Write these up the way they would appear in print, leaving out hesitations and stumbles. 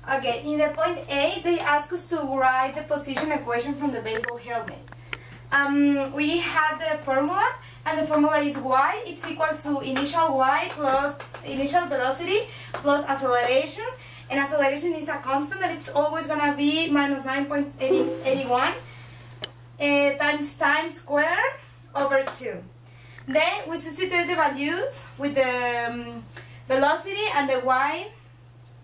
Okay, in the point A, they ask us to write the position equation from the baseball helmet. We had the formula, and the formula is y. It's equal to initial y plus initial velocity plus acceleration. And acceleration is a constant, and it's always gonna be minus 9.81 times time squared over 2. Then we substitute the values with the velocity and the y,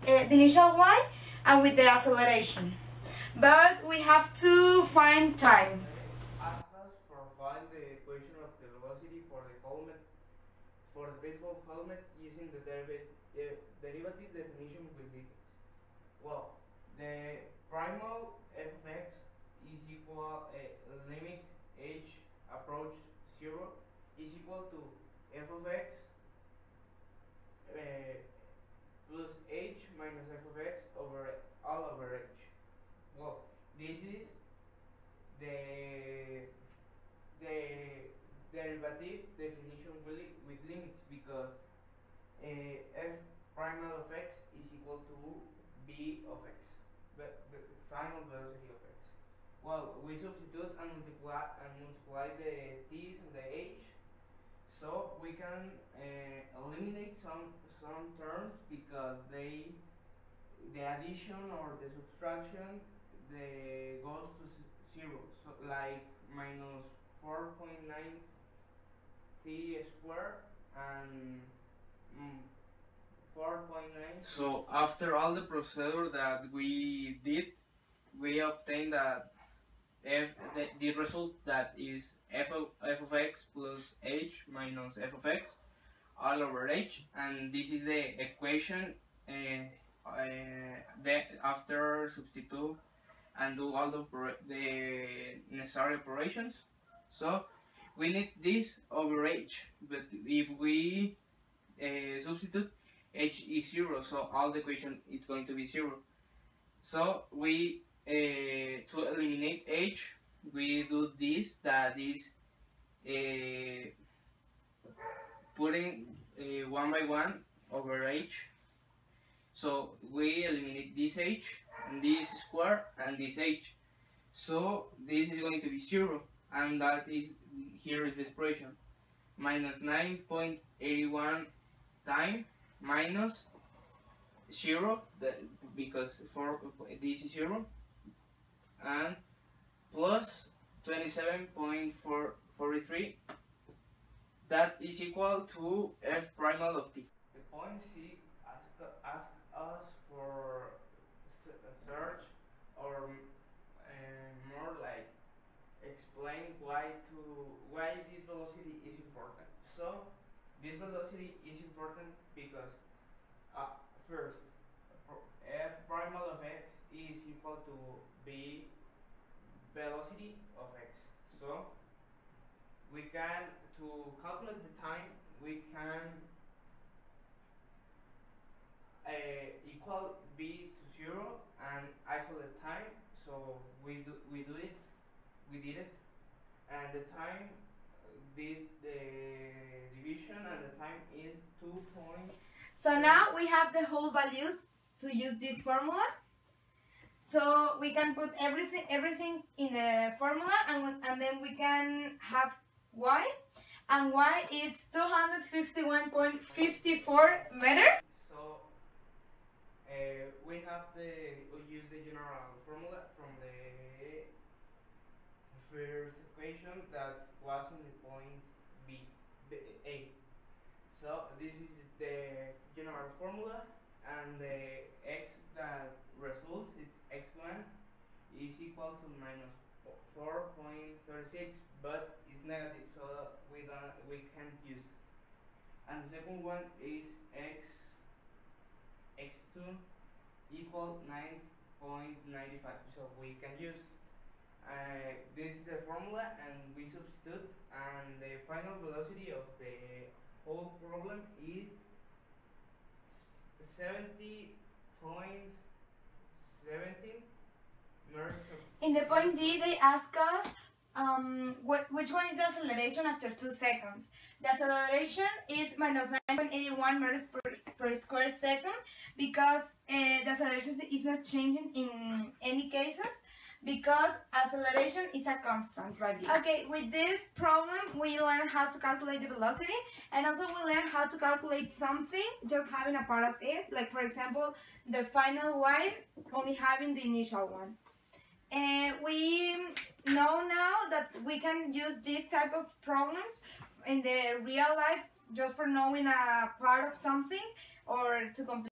the initial y, and with the acceleration. But we have to find time. Ask us for find the equation of the velocity for the helmet, for the baseball helmet using the derivative definition with limits. Well, the primal f of x is equal limit h approach 0 is equal to f of x plus h minus f of x over all over h. Well, this is the derivative definition with limits, because f primal of x is equal to b of x, but the final velocity of x. Well, we substitute and multiply the t's and the h, so we can eliminate some terms, because the addition or the subtraction goes to 0, so like minus 4.9 t squared and 4.9. So after all the procedure that we did, we obtained that the result that is f of x plus h minus f of x all over h, and this is the equation after substitute and do all the necessary operations. So we need this over h, but if we substitute, h is 0, so all the equation is going to be 0. So we to eliminate h, we do this, that is putting 1 by 1 over h. So we eliminate this h and this square and this h. So this is going to be 0, and that is, here is the expression, minus 9.81 time minus 0, because this is 0, and plus 27.43, that is equal to f primal of t. The point C ask us for search, or more like explain why this velocity is important. So this velocity is important because first, f primal of x is equal to b velocity of x. So we can, to calculate the time, we can equal b to 0 and isolate time. So we did it, and the time did the division, and the time is 2. So now we have the whole values to use this formula. So we can put everything in the formula, and then we can have y, and y is 251.54 meters. So we use the general formula from the first equation that was in the point A. So this is the general formula, and the x that results, its exponent, is equal to minus 4.36, but it's negative, so we can't use it. And the second one is x2 equal 9.95, so we can use this is the formula, and we substitute, and the final velocity of the whole problem is 70.17 meters. In the point D, they ask us which one is the acceleration after 2 seconds? The acceleration is minus 9.81 meters per square second, because the acceleration is not changing in any cases, because acceleration is a constant value. Okay, with this problem we learn how to calculate the velocity, and also we learn how to calculate something just having a part of it, like for example the final y only having the initial one. We know now that we can use this type of problems in the real life just for knowing a part of something or to complete